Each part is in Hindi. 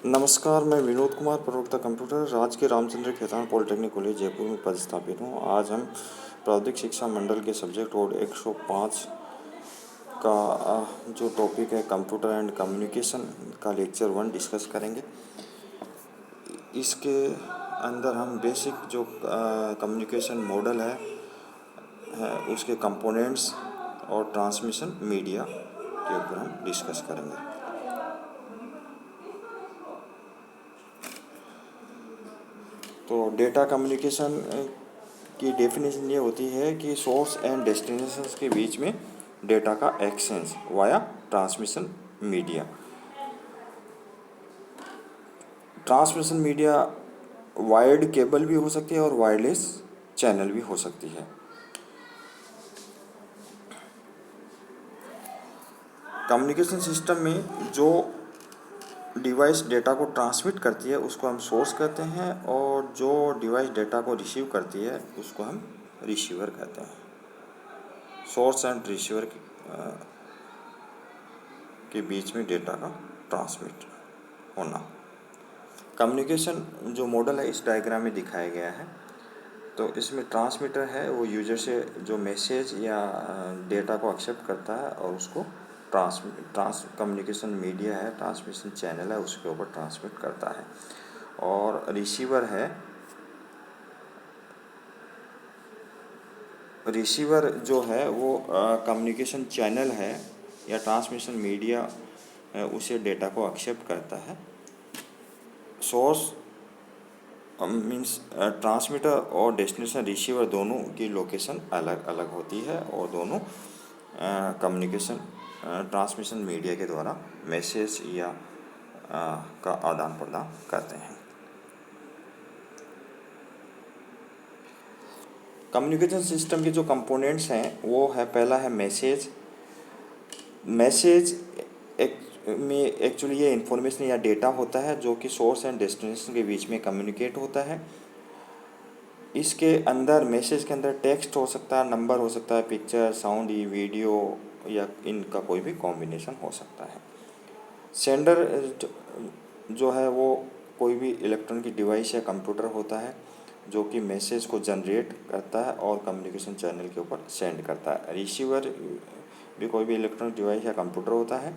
नमस्कार, मैं विनोद कुमार, प्रवक्ता कंप्यूटर, राजकीय रामचंद्र खेतान पॉलिटेक्निक कॉलेज जयपुर में पदस्थापित हूँ। आज हम प्रावधिक शिक्षा मंडल के सब्जेक्ट कोड 105 का जो टॉपिक है कंप्यूटर एंड कम्युनिकेशन का लेक्चर 1 डिस्कस करेंगे। इसके अंदर हम बेसिक जो कम्युनिकेशन मॉडल है उसके कंपोनेंट्स और ट्रांसमिशन मीडिया के ऊपर हम डिस्कस करेंगे। तो डेटा कम्युनिकेशन की डेफिनेशन ये होती है कि सोर्स एंड डेस्टिनेशंस के बीच में डेटा का exchange via transmission media. Transmission media wired cable भी हो सकती है और वायरलेस चैनल भी हो सकती है। कम्युनिकेशन सिस्टम में जो डिवाइस डेटा को ट्रांसमिट करती है उसको हम सोर्स कहते हैं और जो डिवाइस डेटा को रिसीव करती है उसको हम रिसीवर कहते हैं। सोर्स एंड रिसीवर के बीच में डेटा का ट्रांसमिट होना। कम्युनिकेशन जो मॉडल है इस डायग्राम में दिखाया गया है। तो इसमें ट्रांसमीटर है वो यूजर से जो मैसेज या डेटा को एक्सेप्ट करता है और उसको कम्युनिकेशन मीडिया है, ट्रांसमिशन चैनल है, उसके ऊपर ट्रांसमिट करता है। और रिसीवर जो है वो कम्युनिकेशन चैनल है या ट्रांसमिशन मीडिया उसे डेटा को एक्सेप्ट करता है। सोर्स मीन्स ट्रांसमीटर और डेस्टिनेशन रिसीवर दोनों की लोकेशन अलग अलग होती है और दोनों कम्युनिकेशन ट्रांसमिशन मीडिया के द्वारा मैसेज या का आदान प्रदान करते हैं। कम्युनिकेशन सिस्टम के जो कंपोनेंट्स हैं वो है, पहला है मैसेज। मैसेज में एक्चुअली ये इन्फॉर्मेशन या डेटा होता है जो कि सोर्स एंड डेस्टिनेशन के बीच में कम्युनिकेट होता है। इसके अंदर मैसेज के अंदर टेक्स्ट हो सकता है, नंबर हो सकता है, पिक्चर, साउंड, वीडियो या इनका कोई भी कॉम्बिनेशन हो सकता है। सेंडर जो है वो कोई भी इलेक्ट्रॉनिक डिवाइस या कंप्यूटर होता है जो कि मैसेज को जनरेट करता है और कम्युनिकेशन चैनल के ऊपर सेंड करता है। रिसीवर भी कोई भी इलेक्ट्रॉनिक डिवाइस या कंप्यूटर होता है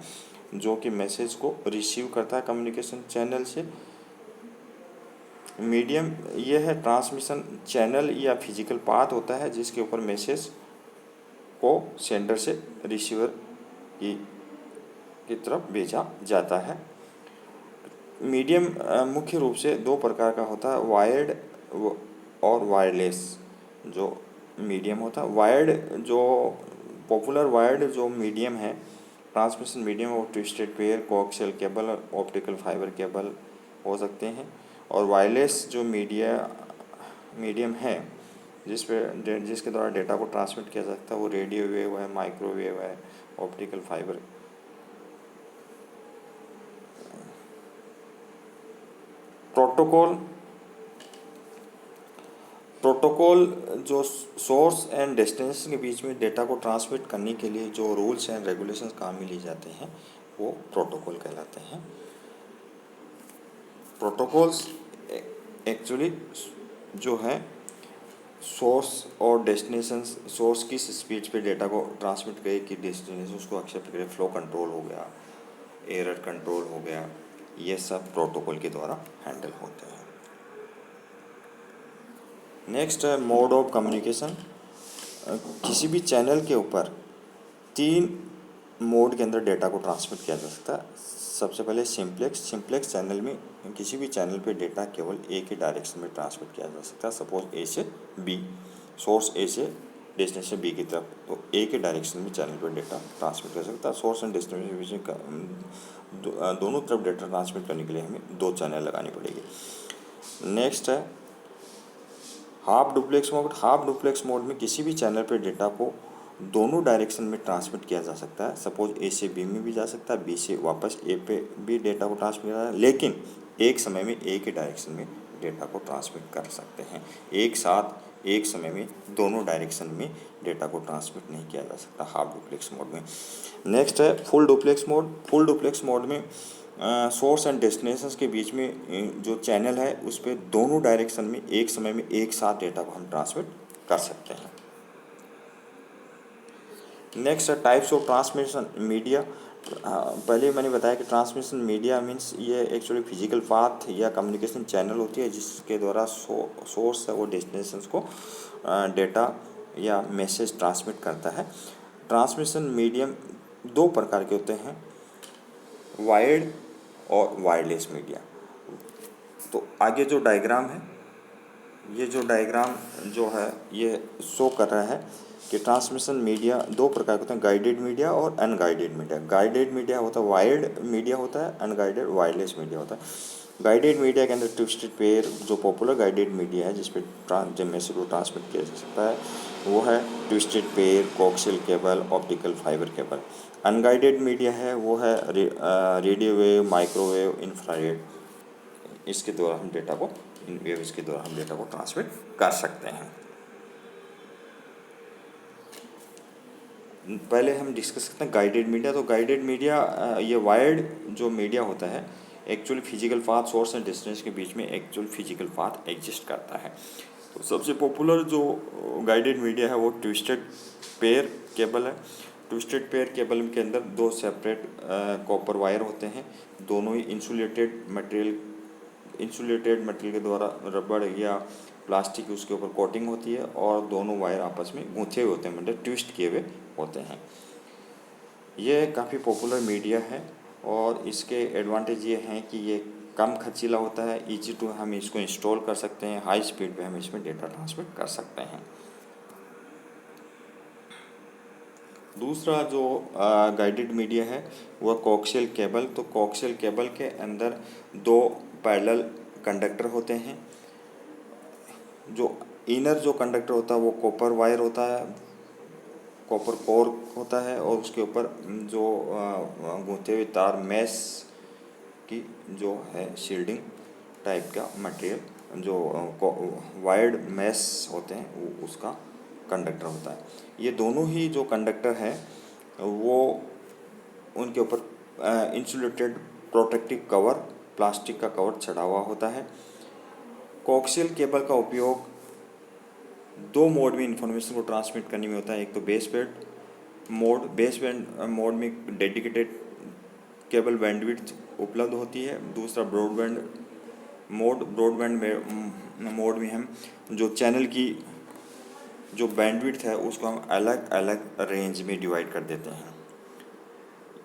जो कि मैसेज को रिसीव करता है कम्युनिकेशन चैनल से। मीडियम ये है ट्रांसमिशन चैनल या फिजिकल पाथ होता है जिसके ऊपर मैसेज को सेंडर से रिसीवर की तरफ भेजा जाता है। मीडियम मुख्य रूप से दो प्रकार का होता है, वायर्ड और वायरलेस जो मीडियम होता है। वायर्ड जो पॉपुलर वायर्ड जो मीडियम है ट्रांसमिशन मीडियम वो ट्विस्टेड पेयर, कोएक्सियल केबल और ऑप्टिकल फाइबर केबल हो सकते हैं। और वायरलेस जो मीडियम है जिसके द्वारा डेटा को ट्रांसमिट किया जा सकता है वो रेडियो वेव है, माइक्रोवेव है, ऑप्टिकल फाइबर। प्रोटोकॉल जो सोर्स एंड डेस्टिनेशन के बीच में डेटा को ट्रांसमिट करने के लिए जो रूल्स एंड रेगुलेशंस काम में लिए जाते हैं वो प्रोटोकॉल कहलाते हैं। प्रोटोकॉल्स एक्चुअली जो है सोर्स और डेस्टिनेशन, सोर्स किस स्पीड पे डेटा को ट्रांसमिट करे कि डेस्टिनेशन उसको एक्सेप्ट करे, फ्लो कंट्रोल हो गया, एरर कंट्रोल हो गया, ये सब प्रोटोकॉल के द्वारा हैंडल होते हैं। नेक्स्ट है मोड ऑफ कम्युनिकेशन। किसी भी चैनल के ऊपर 3 मोड के अंदर डेटा को ट्रांसमिट किया जा सकता है। सबसे पहले सिंप्लेक्स चैनल में किसी भी चैनल पे डेटा केवल एक ही डायरेक्शन में ट्रांसमिट किया जा सकता है। सपोज ए से बी, सोर्स ए से डेस्टिनेशन बी की तरफ, तो एक ही डायरेक्शन में चैनल पर डेटा ट्रांसमिट कर सकता है। सोर्स एंड डेस्टिनेशन के बीच में दोनों तरफ डेटा ट्रांसमिट करने के लिए हमें 2 चैनल लगानी पड़ेगी। नेक्स्ट है half duplex mode. Half duplex mode में किसी भी चैनल पर डेटा को दोनों डायरेक्शन में ट्रांसमिट किया जा सकता है। सपोज ए से बी में भी जा सकता है, बी से वापस ए पे भी डेटा को ट्रांसमिट किया जाता है, लेकिन एक समय में एक ही डायरेक्शन में डेटा को ट्रांसमिट कर सकते हैं। एक साथ एक समय में दोनों डायरेक्शन में डेटा को ट्रांसमिट नहीं किया जा सकता हाफ डुप्लेक्स मोड में। नेक्स्ट है full duplex mode. Full duplex mode में सोर्स एंड डेस्टिनेशंस के बीच में जो चैनल है उस पर दोनों डायरेक्शन में एक समय में एक साथ डेटा को हम ट्रांसमिट कर सकते हैं। नेक्स्ट है टाइप्स ऑफ ट्रांसमिशन मीडिया। पहले मैंने बताया कि ट्रांसमिशन मीडिया मीन्स ये एक्चुअली फिजिकल पाथ या कम्युनिकेशन चैनल होती है जिसके द्वारा सोर्स है वो डेस्टिनेशंस को डेटा या मैसेज ट्रांसमिट करता है। ट्रांसमिशन मीडियम दो प्रकार के होते हैं, वायर्ड और वायरलेस मीडिया। तो आगे जो डायग्राम है, ये जो डायग्राम जो है ये शो कर रहा है कि ट्रांसमिशन मीडिया दो प्रकार के होते हैं, गाइडेड मीडिया और अनगाइडेड मीडिया। गाइडेड मीडिया होता है वायर्ड मीडिया होता है, अनगाइडेड वायरलेस मीडिया होता है। गाइडेड मीडिया के अंदर ट्विस्टेड पेयर जो पॉपुलर गाइडेड मीडिया है जिसपे जब मैसेज को ट्रांसमिट किया जा सकता है वो है twisted pair, coaxial cable, optical fibre cable. Unguided media है वो है रेडियो वेव, माइक्रोवेव, इंफ्रारेड। इसके द्वारा हम डेटा को इन वेव्स के द्वारा हम डेटा को ट्रांसमिट कर सकते हैं। पहले हम डिस्कस करते हैं गाइडेड मीडिया। तो गाइडेड मीडिया ये वायर्ड जो मीडिया होता है actually physical path source and destination के बीच में एक्चुअल फिजिकल पाथ एग्जिस्ट करता है। तो सबसे पॉपुलर जो गाइडेड मीडिया है वो ट्विस्टेड पेयर केबल है। ट्विस्टेड पेयर केबल के अंदर दो सेपरेट कॉपर वायर होते हैं, दोनों ही इंसुलेटेड मटेरियल के द्वारा रबड़ या प्लास्टिक उसके ऊपर कोटिंग होती है और दोनों वायर आपस में गूंथे हुए होते हैं, मतलब ट्विस्ट किए हुए होते हैं। ये काफ़ी पॉपुलर मीडिया है और इसके एडवांटेज ये हैं कि ये कम खर्चीला होता है, इजी टू हम इसको इंस्टॉल कर सकते हैं, हाई स्पीड पे हम इसमें डेटा ट्रांसमिट कर सकते हैं। दूसरा जो गाइडेड मीडिया है वह कोक्सियल केबल। तो कोक्सियल केबल के अंदर दो पैरेलल कंडक्टर होते हैं। जो इनर जो कंडक्टर होता है वो कॉपर वायर होता है, कॉपर कोर होता है और उसके ऊपर जो गूंथे हुए तार मैश की जो है शील्डिंग टाइप का मटेरियल जो वायर्ड मैश होते हैं वो उसका कंडक्टर होता है। ये दोनों ही जो कंडक्टर है वो उनके ऊपर इंसुलेटेड प्रोटेक्टिव कवर, प्लास्टिक का कवर चढ़ा हुआ होता है। कोक्सियल केबल का उपयोग दो मोड में इंफॉर्मेशन को ट्रांसमिट करने में होता है। एक तो बेस बैंड मोड में डेडिकेटेड केबल बैंडविड्थ उपलब्ध होती है। दूसरा ब्रॉडबैंड मोड में हम जो चैनल की जो बैंडविड्थ है उसको हम अलग अलग रेंज में डिवाइड कर देते हैं।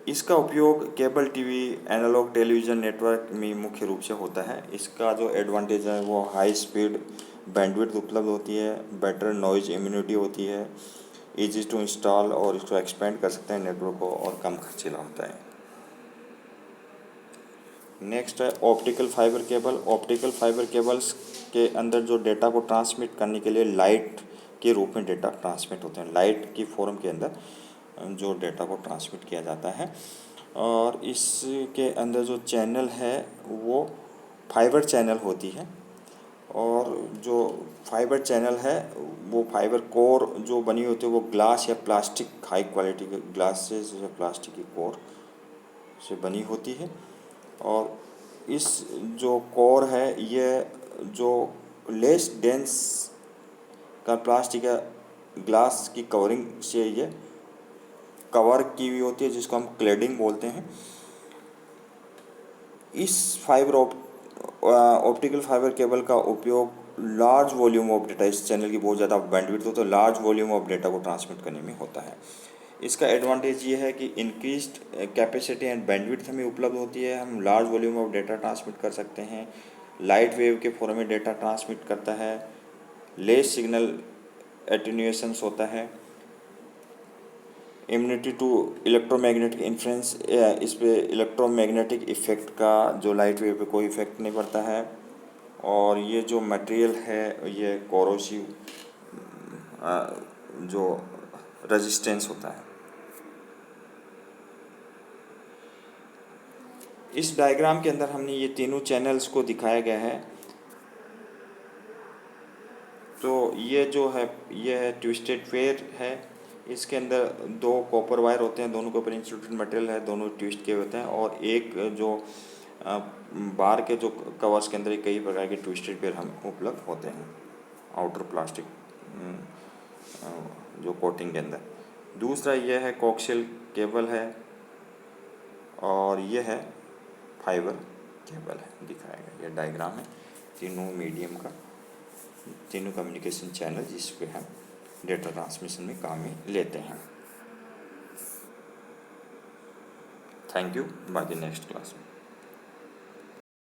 इसका उपयोग cable TV, analogue television network में मुख्य रूप से होता है। इसका जो एडवांटेज है वो हाई स्पीड बैंडविड्थ उपलब्ध होती है, बेटर नॉइज इम्यूनिटी होती है, इजी टू इंस्टॉल और इसको एक्सपेंड कर सकते हैं नेटवर्क को और कम खर्चीला होता है। नेक्स्ट है optical fibre cable. Optical fibre cables के अंदर जो डेटा को ट्रांसमिट करने के लिए लाइट के रूप में डेटा ट्रांसमिट होते हैं, लाइट की फॉर्म के अंदर जो डेटा को ट्रांसमिट किया जाता है। और इसके अंदर जो चैनल है वो फाइबर चैनल होती है और जो फाइबर चैनल है वो फाइबर कोर जो बनी होती है वो ग्लास या प्लास्टिक, हाई क्वालिटी के ग्लासेस या प्लास्टिक की कोर से बनी होती है। और इस जो कोर है ये जो लेस डेंस का प्लास्टिक या ग्लास की कवरिंग से ये कवर की हुई होती है जिसको हम क्लेडिंग बोलते हैं। इस ऑप्टिकल फाइबर केबल का उपयोग लार्ज वॉल्यूम ऑफ डेटा, इस चैनल की बहुत ज़्यादा बैंडविड्थ हो तो लार्ज वॉल्यूम ऑफ डेटा को ट्रांसमिट करने में होता है। इसका एडवांटेज ये है कि इंक्रीज्ड कैपेसिटी एंड बैंडविड्थ हमें उपलब्ध होती है, हम large volume of data transmit कर सकते हैं, लाइट वेव के फॉर्म में डेटा ट्रांसमिट करता है, लेस सिग्नल एटेन्यूएशंस होता है, इम्यूनिटी टू इलेक्ट्रोमैग्नेटिक इन्फ्लुएंस, इस पे इलेक्ट्रोमैग्नेटिक इफ़ेक्ट का जो लाइट वेव पे कोई इफ़ेक्ट नहीं पड़ता है। और ये जो मटेरियल है ये कोरोसिव जो रेजिस्टेंस होता है। इस डायग्राम के अंदर हमने ये तीनों चैनल्स को दिखाया गया है। तो ये जो है ये ट्विस्टेड पेयर है, इसके अंदर दो कॉपर वायर होते हैं, दोनों के ऊपर इंसुलेटेड मटेरियल है, दोनों ट्विस्ट किए होते हैं, और एक जो बार के जो कवर्स के अंदर कई प्रकार के ट्विस्टेड पेयर हम उपलब्ध होते हैं आउटर प्लास्टिक जो कोटिंग के अंदर। दूसरा यह है कोक्सियल केबल है, और यह है फाइबर केबल है, दिखाया गया यह डायग्राम है तीनों मीडियम का, तीनों कम्युनिकेशन चैनल जिसपे हम डेटा ट्रांसमिशन में काम में लेते हैं। Thank you, by the next class में।